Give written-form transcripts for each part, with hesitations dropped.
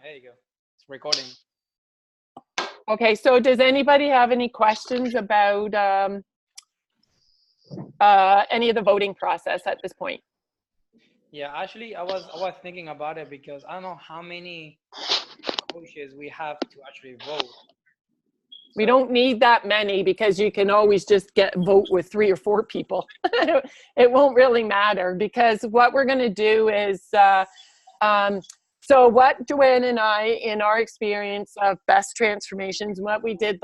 There you go. It's recording. Okay, so does anybody have any questions about any of the voting process at this point? Yeah, actually, I was thinking about it because I don't know how many coaches we have to actually vote. We don't need that many because you can always just vote with 3 or 4 people. It won't really matter because what we're going to do is, so what Joanne and I, in our experience of best transformations, what we did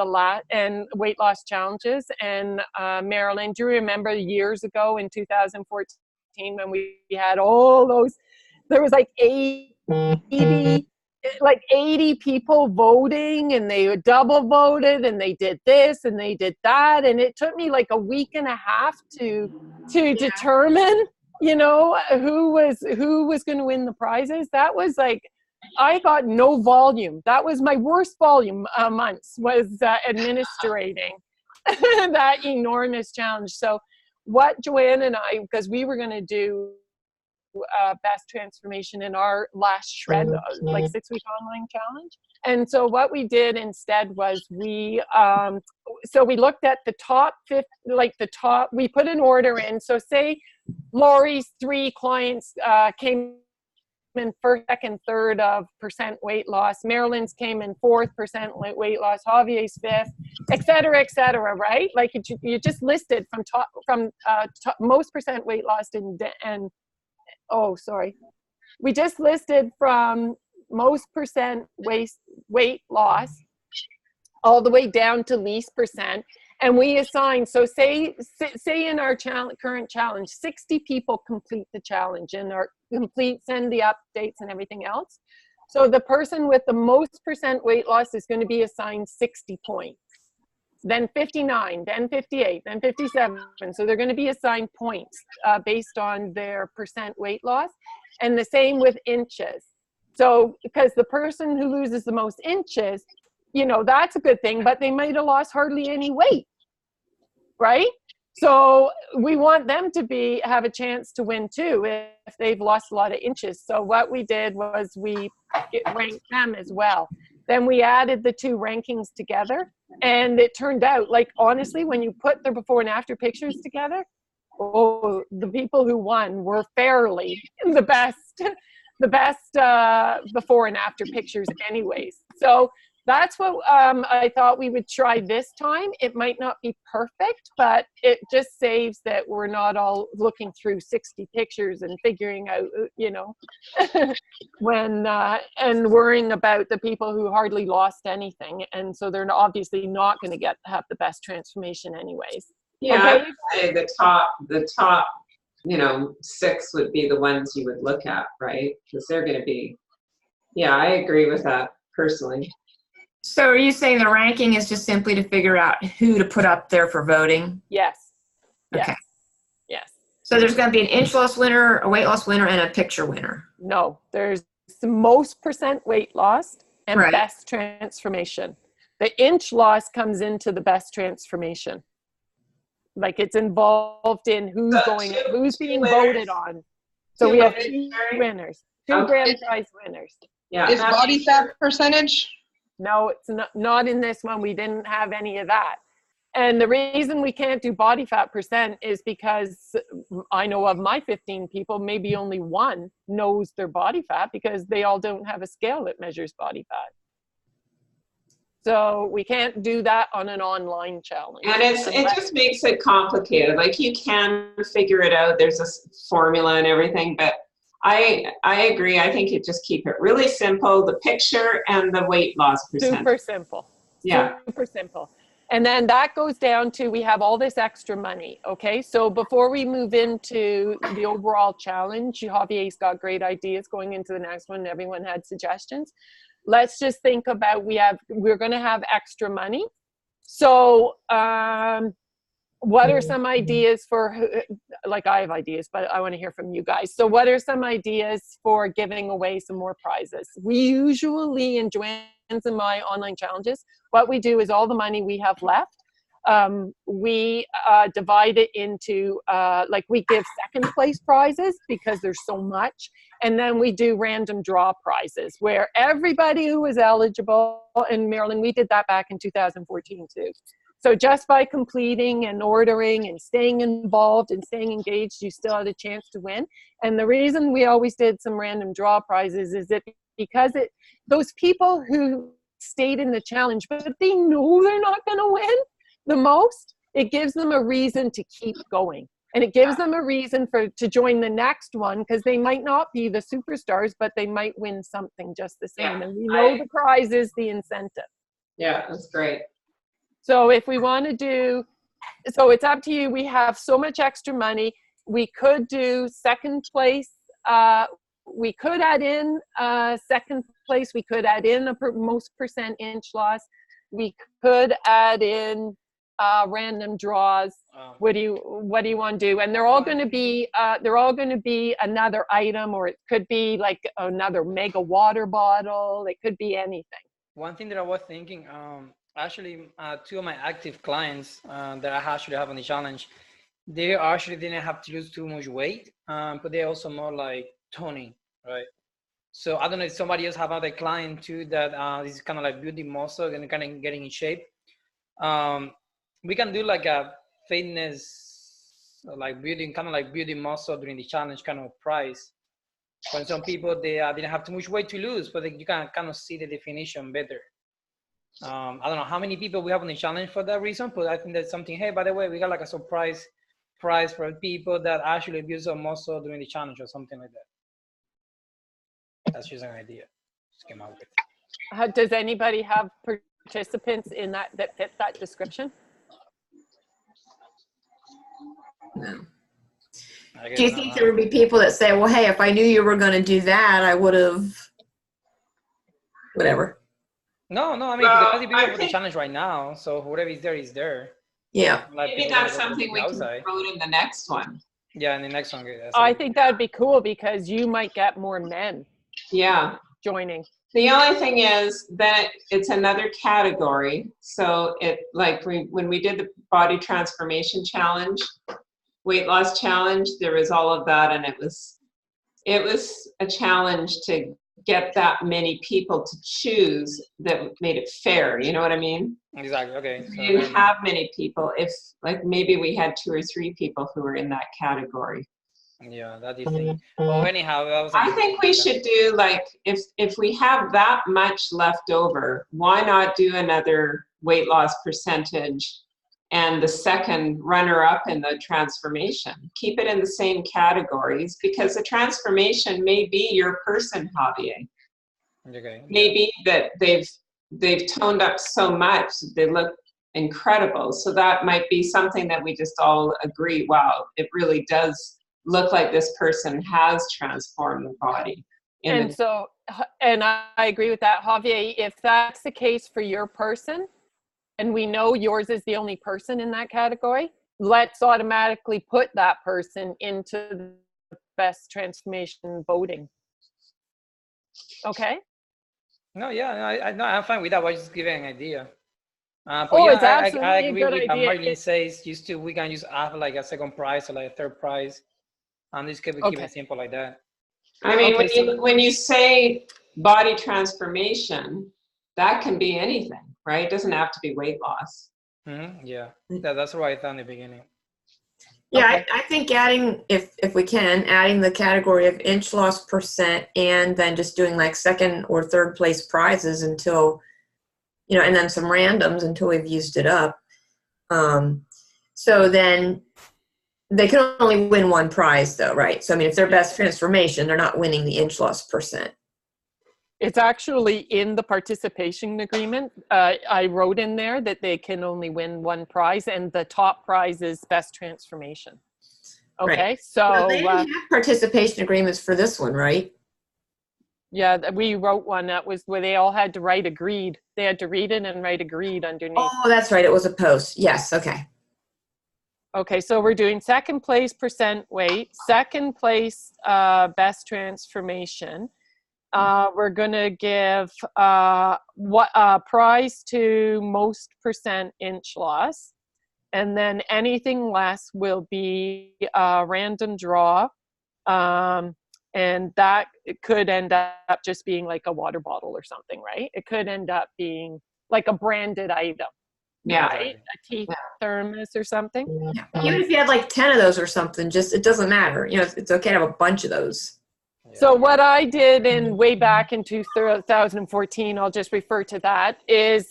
and weight loss challenges, and Marilyn, do you remember years ago in 2014 when we had all those, there was like 80 people voting, and they double voted, and they did this and they did that, and it took me like a week and a half to determine, you know, who was going to win the prizes. That was like, I got no volume. That was my worst volume months, was administrating that enormous challenge. So what Joanne and I, because we were going to do best transformation in our last shred, like 6-week online challenge. And so what we did instead was we looked at the top 50, we put an order in. So say Lori's 3 clients came in first, second, third of % weight loss. Marilyn's came in 4th % weight loss. Javier's 5th, et cetera, right? Like you just listed from most % weight loss and oh, sorry. We just listed from most % weight loss all the way down to least %. And we assign, so say in our current challenge, 60 people complete the challenge and send the updates and everything else. So the person with the most % weight loss is going to be assigned 60 points. Then 59, then 58, then 57. So they're going to be assigned points based on their % weight loss. And the same with inches. So because the person who loses the most inches, you know, that's a good thing, but they might have lost hardly any weight, right? So we want them to have a chance to win too if they've lost a lot of inches. So what we did was we ranked them as well. Then we added the 2 rankings together, and it turned out, like, honestly, when you put the before and after pictures together, oh, the people who won were fairly the best before and after pictures anyways. So that's what I thought we would try this time. It might not be perfect, but it just saves that we're not all looking through 60 pictures and figuring out, you know, and worrying about the people who hardly lost anything. And so they're obviously not going to have the best transformation anyways. Yeah, okay. I'd say the top, you know, 6 would be the ones you would look at, right? Because they're going to be, yeah, I agree with that personally. So are you saying the ranking is just simply to figure out who to put up there for voting? Yes. Okay. Yes. So there's going to be an inch loss winner, a weight loss winner, and a picture winner. No, there's the most % weight lost and right. Best transformation. The inch loss comes into the best transformation. Like it's involved in who's being voted on. So we have 2 winners, 2 grand prize winners. Yeah. Is body fat percentage? No, it's not in this one. We didn't have any of that. And the reason we can't do body fat % is because I know of my 15 people, maybe only 1 knows their body fat because they all don't have a scale that measures body fat. So we can't do that on an online challenge. And it just makes it complicated. Like you can figure it out. There's a formula and everything, but I agree. I think you just keep it really simple, the picture and the weight loss %. Super simple. Yeah. Super simple. And then that goes down to, we have all this extra money. Okay. So before we move into the overall challenge, Javier's got great ideas going into the next one. Everyone had suggestions. Let's just think about, we're going to have extra money. So, what are some ideas for, like I have ideas, but I want to hear from you guys. So what are some ideas for giving away some more prizes? We usually, in Joanne's and my online challenges, what we do is all the money we have left, we divide it into, like we give second place prizes because there's so much. And then we do random draw prizes where everybody who was eligible, in Maryland, we did that back in 2014 too. So just by completing and ordering and staying involved and staying engaged, you still had a chance to win. And the reason we always did some random draw prizes is that because those people who stayed in the challenge, but they know they're not going to win the most, it gives them a reason to keep going. And it gives them a reason to join the next one, because they might not be the superstars, but they might win something just the same. Yeah, and we know the prize is the incentive. Yeah, that's great. So if we want to do, so it's up to you. We have so much extra money. We could do second place. We could add in second place. We could add in most percent inch loss. We could add in random draws. What do you want to do? And they're all going to be another item, or it could be like another mega water bottle. It could be anything. One thing that I was thinking, actually, two of my active clients that I actually have on the challenge, they actually didn't have to lose too much weight, but they're also more like toning, right? So I don't know if somebody else have another client too that is kind of like building muscle and kind of getting in shape. We can do like a fitness, like building, kind of like building muscle during the challenge kind of price. For some people, they didn't have too much weight to lose, but you can kind of see the definition better. I don't know how many people we have on the challenge for that reason, but I think that's something, hey, by the way, we got like a surprise prize for people that actually build some muscle during the challenge or something like that. That's just an idea. Just came out with. Does anybody have participants in that fit that description? No. Do you think there would be people that say, well, hey, if I knew you were going to do that, I would have, whatever. No, I mean, because people for the challenge right now, so whatever is there. Yeah. Like Maybe that's something we can promote in the next one. Yeah, in the next one. I think that would be cool because you might get more men. Yeah. Joining. The only thing is that it's another category. So when we did the body transformation challenge, weight loss challenge, there was all of that, and it was a challenge to get that many people to choose that made it fair. You know what I mean? Exactly. Okay. We didn't have many people. If like maybe we had 2 or 3 people who were in that category. Yeah, that is thing. Well, anyhow, I think we should do like if we have that much left over, why not do another weight loss percentage and the second runner-up in the transformation? Keep it in the same categories, because the transformation may be your person, Javier. Okay. Maybe that they've toned up so much, they look incredible. So that might be something that we just all agree, wow, it really does look like this person has transformed the body. And I agree with that, Javier. If that's the case for your person, and we know yours is the only person in that category, let's automatically put that person into the best transformation voting. Okay? No, yeah, I'm fine with that. I was just giving an idea. But it's yeah, absolutely I a agree good with idea. Marilyn says. We can just have like a second prize or like a third prize, and this could be keep it simple like that. I mean, when you say body transformation, that can be anything, right? It doesn't have to be weight loss. Mm-hmm. Yeah, that's what I thought in the beginning. Yeah, okay. I think adding, if we can, adding the category of inch loss percent, and then just doing like second or third place prizes until, and then some randoms until we've used it up. So then they can only win one prize though, right? So I mean, if they're best transformation, they're not winning the inch loss percent. It's actually in the participation agreement. I wrote in there that they can only win one prize, and the top prize is best transformation. Okay, right. so well, they didn't have participation agreements for this one, right? Yeah, we wrote one that was where they all had to write agreed. They had to read it and write agreed underneath. Oh, that's right. It was a post. Yes. Okay. Okay, so we're doing second place percent weight, second place best transformation. We're going to give prize to most percent inch loss. and then anything less will be a random draw. And that it could end up just being like a water bottle or something, right? It could end up being like a branded item, Yeah. right? A tea thermos or something. Yeah. Even if you had like 10 of those or something, just it doesn't matter. You know, it's okay to have a bunch of those. So what I did way back in 2014, I'll just refer to that, is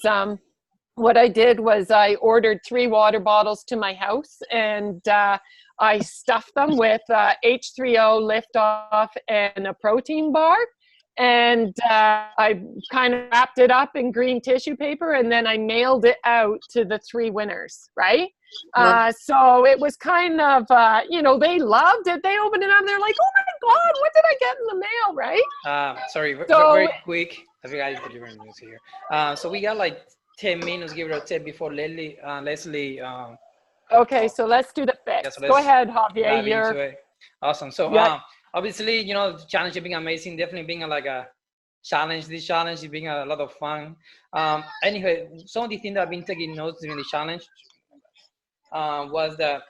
what I did was I ordered 3 water bottles to my house, and I stuffed them with H3O Liftoff and a protein bar. And I kind of wrapped it up in green tissue paper, and then I mailed it out to the 3 winners, right? So it was kind of, you know, they loved it. They opened it up, and they're like, oh my God, what did I get in the mail, right? Sorry, So- very quick. I think I delivering news here. So we got like 10 minutes, give it a tip before Leslie. Okay, so let's do the fix. Yeah, so Go let's ahead, dive Javier. into it. Awesome. So Yeah. obviously, you know, the challenge is being amazing. Definitely being like a challenge. This challenge is being a lot of fun. Anyway, some of the things that I've been taking notes during the challenge was that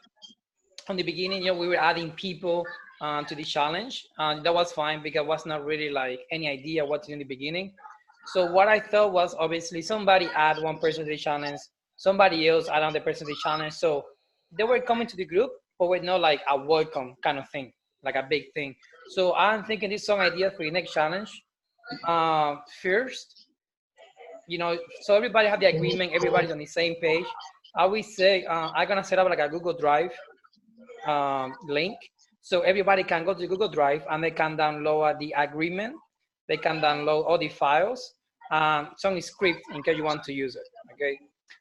from the beginning, you know, we were adding people to the challenge. That was fine because it was not really like any idea what to do in the beginning. So what I thought was obviously somebody add one person to the challenge, somebody else add another person to the challenge. So they were coming to the group, but we're not like a welcome kind of thing, like a big thing. So I'm thinking this some idea for the next challenge. First, you know, so everybody have the agreement, everybody's on the same page. I will say I'm gonna set up like a Google Drive link, so everybody can go to the Google Drive and they can download the agreement. They can download all the files, some script in case you want to use it. Okay,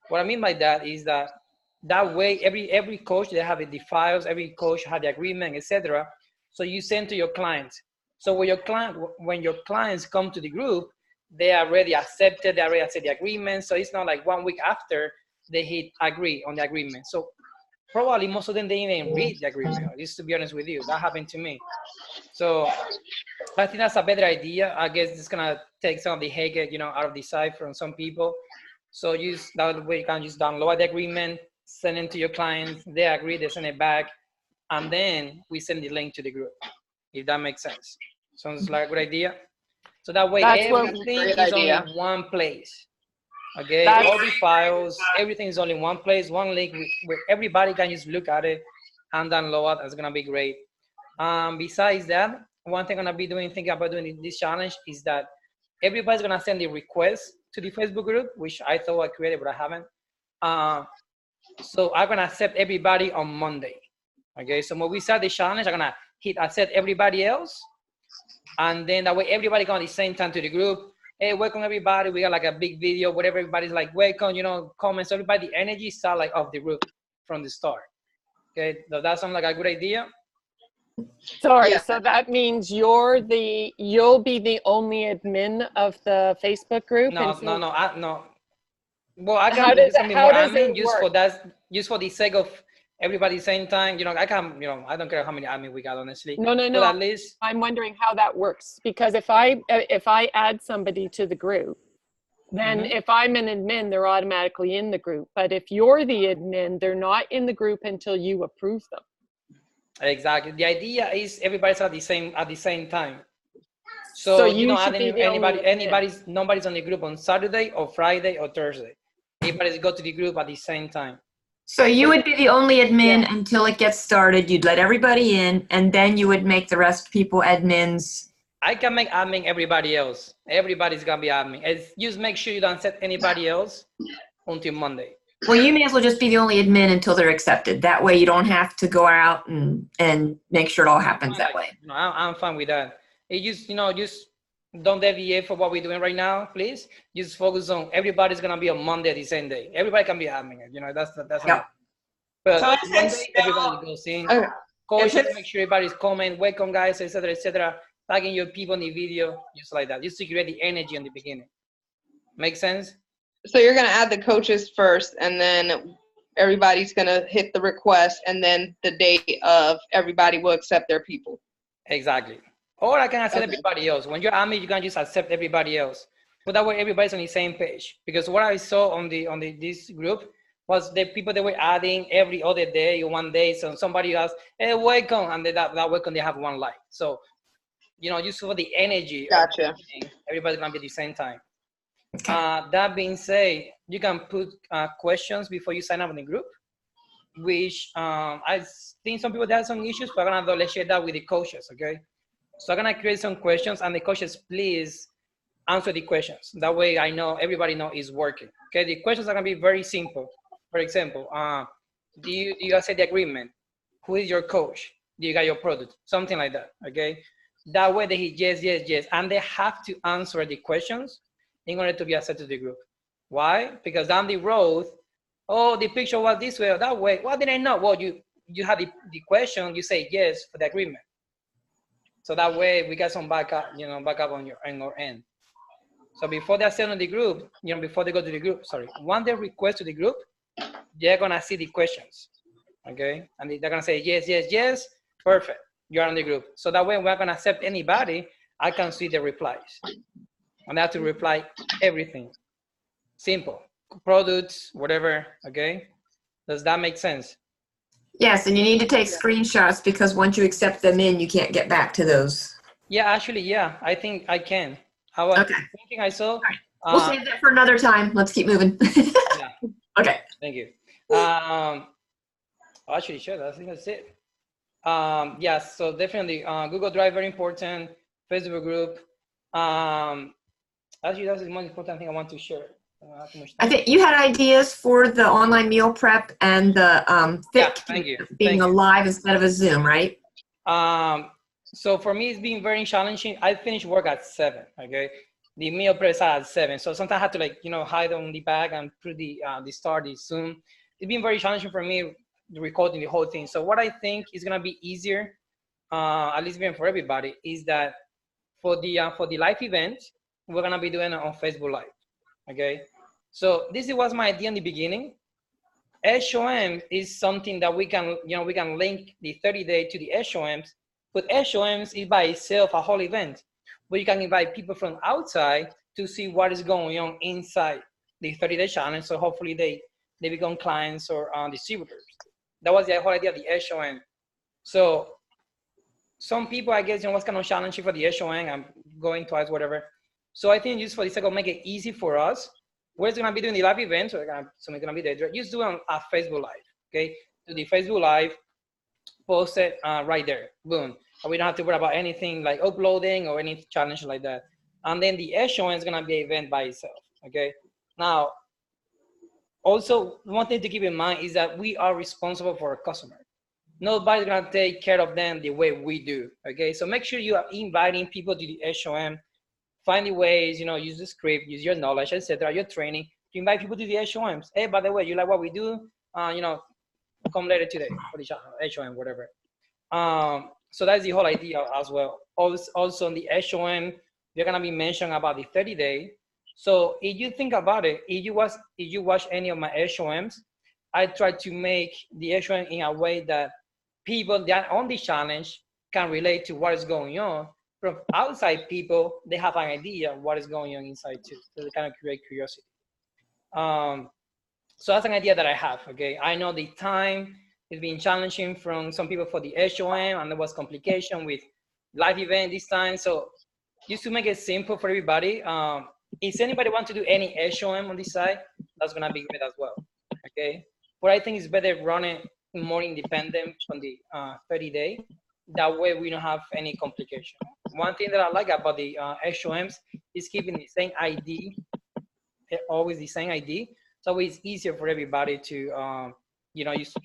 what I mean by that is that way every coach they have the files, every coach have the agreement, etc. So you send to your clients. So when your clients come to the group, they are already accepted. They already accept the agreement. So it's not like 1 week after they hit agree on the agreement. So probably most of them they even read the agreement. Just to be honest with you, that happened to me. So I think that's a better idea. I guess it's gonna take some of the headache, you know, out of the site from some people. So that way you can just download the agreement, send it to your clients. They agree, they send it back, and then we send the link to the group. If that makes sense. Sounds like a good idea. So that way everything is only in one place. Okay, all the files, everything is only in one place, one link where everybody can just look at it and download it. It's gonna be great. Besides that, one thing I'm gonna be thinking about doing this challenge is that everybody's gonna send the request to the Facebook group, which I thought I created, but I haven't. So I'm gonna accept everybody on Monday. Okay, so when we start the challenge, I'm gonna hit accept everybody else, and then that way everybody come at the same time to the group. Hey, welcome everybody. We got like a big video, whatever. Everybody's like, welcome, you know, comments. Everybody, the energy start like off the roof from the start. Okay, does that sound like a good idea? Sorry, so that means you'll be the only admin of the Facebook group? No. Well, I How can does do something more it admin work? just for the sake of everybody same time. You know, I can, you know, I don't care how many admin we got, honestly. No. But at least I'm wondering how that works, because if I add somebody to the group, then if I'm an admin, they're automatically in the group. But if you're the admin, they're not in the group until you approve them. exactly. The idea is everybody's at the same time. So you know, nobody's on the group on Saturday or Friday or Thursday. Everybody's go to the group at the same time. So you would be the only admin until it gets started. You'd let everybody in, and then you would make the rest people admins. I can make admin everybody else. Everybody's gonna be admin. It's just make sure you don't set anybody else until Monday. Well, you may as well just be the only admin until they're accepted. That way you don't have to go out and make sure it all happens that way. No, I'm fine with that. It just, you know, just don't deviate from what we're doing right now, please. Just focus on everybody's gonna be on Monday the same day. Everybody can be admin. You know, that's Yep. But So is Monday, it everybody goes in. Okay. Coaches, make sure everybody's comment, welcome guys, etc., etc. Tagging your people in the video, just like that, just to create the energy in the beginning. Make sense? So you're gonna add the coaches first, and then everybody's gonna hit the request, and then the day of everybody will accept their people. Exactly. Or I can accept everybody else. When you're admin, you can just accept everybody else. But that way everybody's on the same page. Because what I saw on this group, was the people that were adding every other day or one day. So somebody else, hey, welcome, and that welcome they have one like. So, you know, just for the energy. Gotcha. Everybody's gonna be at the same time. That being said, you can put questions before you sign up in the group, which I think some people have some issues, but I'm gonna share that with the coaches, okay? So I'm gonna create some questions, and the coaches, please answer the questions. That way I know, everybody know it's working, okay? The questions are gonna be very simple. For example, do you accept the agreement? Who is your coach? Do you got your product? Something like that, okay? That way they hit yes, yes, yes, and they have to answer the questions in order to be accepted to the group. Why? Because down the road, oh, the picture was this way or that way. What did I know? Well, you have the question, you say yes for the agreement. So that way we got some backup, you know, backup on your end. So before they accept on the group, you know, before they go to the group, sorry, once they request to the group, they're gonna see the questions, okay? And they're gonna say yes, yes, yes, perfect, you're on the group. So that way, when I'm gonna accept anybody, I can see the replies. And I have to reply everything. Simple, products, whatever, okay? Does that make sense? Yes, and you need to take screenshots because once you accept them in, you can't get back to those. Yeah, actually, yeah, I think I can. I was thinking I saw. We'll save that for another time. Let's keep moving. Yeah. Okay. Thank you. Actually, sure, I think that's it. Yes, so definitely Google Drive, very important. Facebook group. Actually, that's the most important thing I want to share. I think you had ideas for the online meal prep and the fit being alive instead of a Zoom, right? So for me, it's been very challenging. I finish work at 7, okay? The meal prep is at 7. So sometimes I have to, like, you know, hide on the back and put the Zoom. It's been very challenging for me recording the whole thing. So what I think is gonna be easier, at least even for everybody, is that for the live event, we're gonna be doing it on Facebook Live, okay? So this was my idea in the beginning. SOM is something that we can, you know, we can link the 30-day to the SOMs, but SOMs is by itself a whole event, but you can invite people from outside to see what is going on inside the 30-day challenge. So hopefully they become clients or distributors. That was the whole idea of the SOM. So some people, I guess, you know, what's kind of challenging for the SOM, I'm going twice, whatever. So I think just for the sake of make it easy for us, we're going to be doing the live event, so it's going to be there. Just do it on Facebook Live, okay? Do the Facebook Live, post it right there, boom. And we don't have to worry about anything like uploading or any challenge like that. And then the SOM is going to be an event by itself, okay? Now, also, one thing to keep in mind is that we are responsible for our customer. Nobody's going to take care of them the way we do, okay? So make sure you are inviting people to the SOM. Find the ways, you know, use the script, use your knowledge, etc., your training to invite people to the SOMs. Hey, by the way, you like what we do? You know, come later today for the SOM, whatever. So that's the whole idea as well. Also, in the SOM, you're gonna be mentioning about the 30-day. So if you think about it, if you watch any of my SOMs, I try to make the SOM in a way that people that are on the challenge can relate to what is going on. From outside people, they have an idea of what is going on inside too. So they kind of create curiosity. So that's an idea that I have, okay? I know the time is being challenging from some people for the SOM, and there was complication with live event this time. So just to make it simple for everybody, if anybody wants to do any SOM on this side, that's gonna be great as well, okay? But I think it's better running more independent from the 30-day. That way we don't have any complication. One thing that I like about the SOMs is keeping the same ID, always the same ID. So it's easier for everybody to, you know, just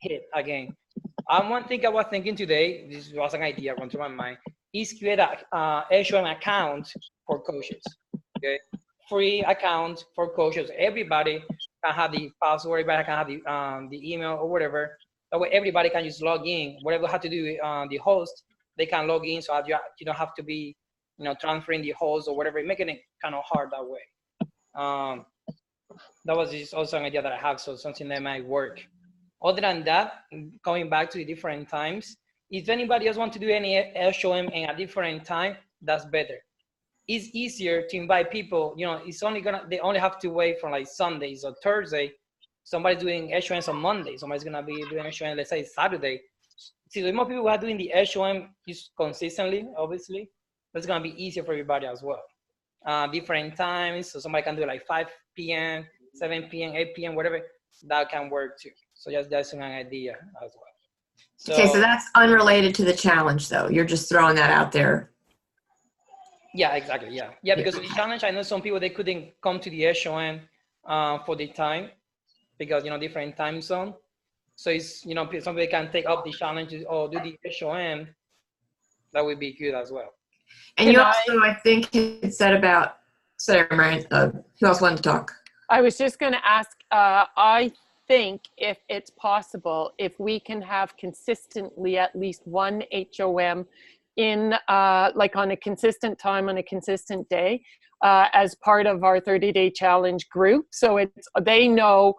hit it again. One thing I was thinking today, this was an idea run through my mind, is create a SOM account for coaches, okay? Free account for coaches. Everybody can have the password, everybody can have the email or whatever. That way everybody can just log in. Whatever you have to do the host, they can log in, so you don't have to be, you know, transferring the host or whatever, making it kind of hard that way. That was just also an idea that I have, so something that might work. Other than that, going back to the different times, if anybody else wants to do any SOM in a different time, that's better. It's easier to invite people, you know, they only have to wait from like Sundays or Thursday somebody's doing HOMs on Monday, somebody's gonna be doing HOM, let's say Saturday. See, the more people who are doing the HOM just consistently, obviously, that's gonna be easier for everybody as well. Different times, so somebody can do like 5 p.m., 7 p.m., 8 p.m., whatever, that can work too. So that's an idea as well. So, Okay, so that's unrelated to the challenge, though. You're just throwing that out there. yeah, exactly, yeah, because the challenge, I know some people, they couldn't come to the HOM for the time because, different time zone. So it's, somebody can take up the challenge or do the HOM. That would be good as well. And you also, I think, had said about, sorry, Marion, who else wanted to talk? I was just going to ask, I think if it's possible, if we can have consistently at least one HOM in like on a consistent time on a consistent day as part of our 30-day challenge group. So they know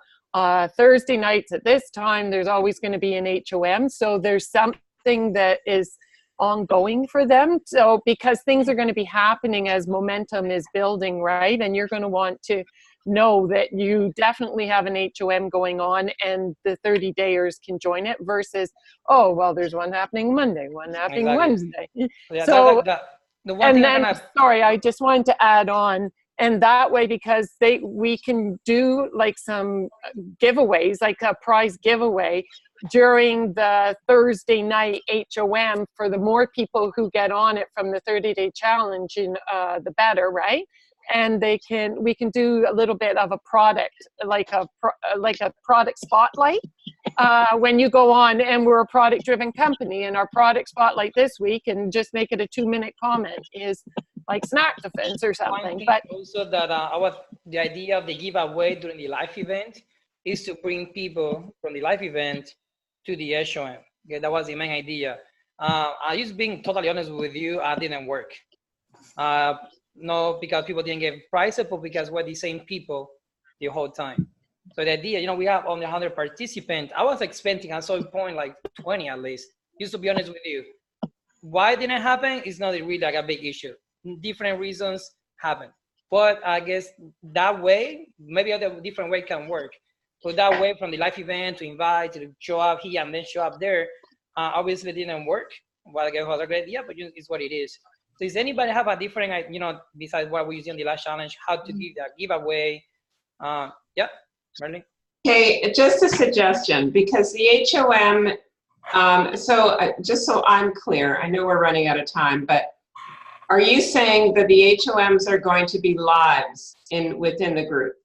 Thursday nights at this time, there's always going to be an HOM. So there's something that is ongoing for them. So because things are going to be happening as momentum is building, right? And you're going to want to know that you definitely have an HOM going on and the 30-dayers can join it versus, oh, well, there's one happening Monday, one happening Wednesday. Yeah, so, the one thing sorry, I just wanted to add on, and that way, because we can do like some giveaways, like a prize giveaway during the Thursday night HOM for the more people who get on it from the 30-day challenge, the better, right? And we can do a little bit of a product, like a product spotlight when you go on, and we're a product-driven company, and our product spotlight this week, and just make it a 2-minute comment, is like snack defense or something. But also that the idea of the giveaway during the live event is to bring people from the live event to the HOM. Okay, that was the main idea. I just being totally honest with you, I didn't work. No, because people didn't get prizes, but because we're the same people the whole time. So the idea, we have only 100 participants. I was expecting at some point like 20 at least. Just to be honest with you, why it didn't happen is not really like a big issue. Different reasons happen, but I guess that way, maybe other different way can work. So that way, from the live event to invite to show up here and then show up there, obviously didn't work. Well, I guess it was a great idea, but it's what it is. So does anybody have a different, besides what we used in the last challenge, how to give that giveaway? Yeah, Marlene? Okay, just a suggestion, because the HOM, just so I'm clear, I know we're running out of time, but are you saying that the HOMs are going to be lives within the group?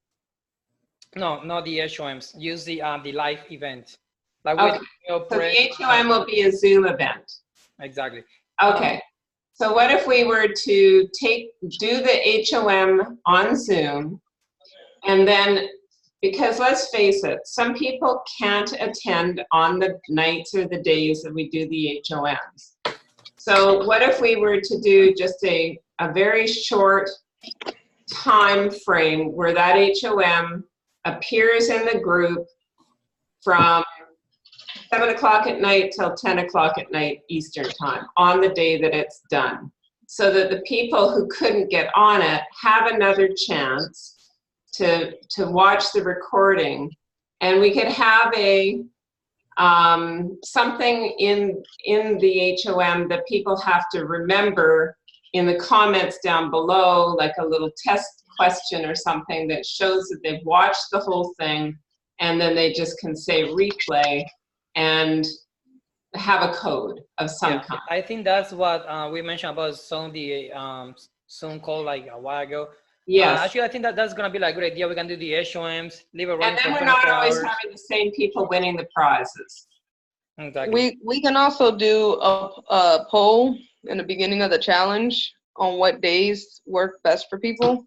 No, not the HOMs. Use the live event. Like okay. So the HOM will be a Zoom event. Exactly. Okay. So what if we were to do the HOM on Zoom, and then, because let's face it, some people can't attend on the nights or the days that we do the HOMs. So what if we were to do just a very short time frame where that HOM appears in the group from 7 o'clock at night till 10 o'clock at night Eastern time on the day that it's done, so that the people who couldn't get on it have another chance to watch the recording, and we could have a something in the HOM that people have to remember in the comments down below, like a little test question or something that shows that they've watched the whole thing, and then they just can say replay and have a code of some kind. I think that's what we mentioned about some of the Zoom call like a while ago. Yes. Actually, I think that's going to be like a good idea. We can do the HOMs, leave it running. And then we're not always having the same people winning the prizes. Exactly. We can also do a poll in the beginning of the challenge on what days work best for people.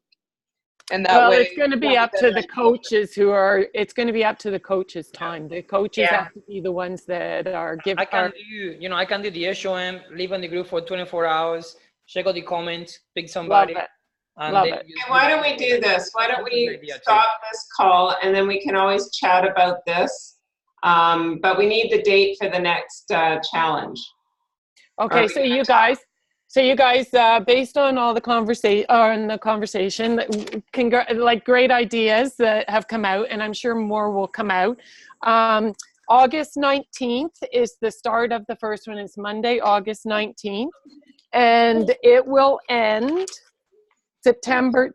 And that way, it's going to be up to the coaches it's going to be up to the coaches' time. The coaches have to be the ones that are giving. I can do the HOM, leave on the group for 24 hours, check out the comments, pick somebody. Love it. And why don't we do this? Why don't we stop this call, and then we can always chat about this. But we need the date for the next challenge. Okay, so you guys, So you guys, based on all the conversation, like great ideas that have come out, and I'm sure more will come out. August 19th is the start of the first one. It's Monday, August 19th, and it will end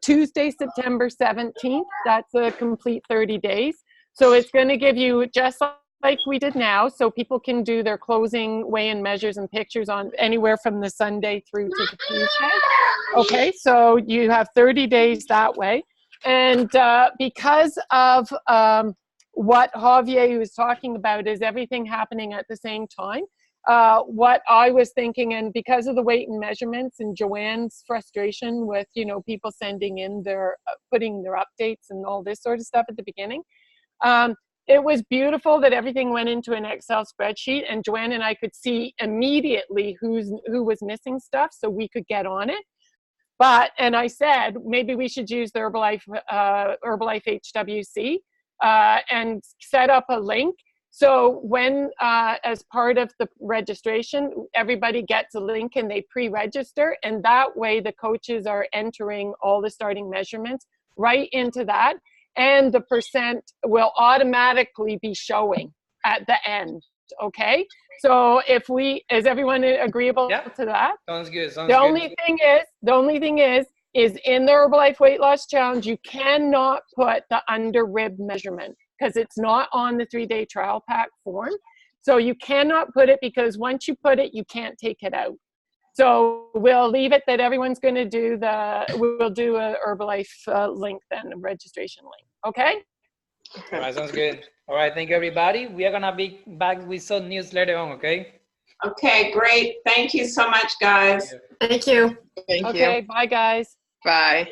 Tuesday, September 17th. That's a complete 30 days. So it's going to give you just like we did now, so people can do their closing weigh-in measures and pictures on anywhere from the Sunday through to the Tuesday. Okay, so you have 30 days that way. And because of what Javier was talking about is everything happening at the same time, what I was thinking, and because of the weight and measurements and Joanne's frustration with, you know, people sending in their, putting their updates and all this sort of stuff at the beginning, it was beautiful that everything went into an Excel spreadsheet, and Joanne and I could see immediately who was missing stuff, so we could get on it. But, and I said, maybe we should use the Herbalife HWC and set up a link. So when, as part of the registration, everybody gets a link and they pre-register, and that way the coaches are entering all the starting measurements right into that. And the percent will automatically be showing at the end, okay? So if is everyone agreeable to that? Sounds good, The only thing is in the Herbalife Weight Loss Challenge, you cannot put the under rib measurement because it's not on the 3-day trial pack form. So you cannot put it, because once you put it, you can't take it out. So we'll leave it that everyone's going to do we'll do a Herbalife link then, a registration link. Okay? All right, sounds good. All right, thank you, everybody. We are going to be back with some news later on, okay? Okay, great. Thank you so much, guys. Thank you. Thank you. Okay, bye guys. Bye.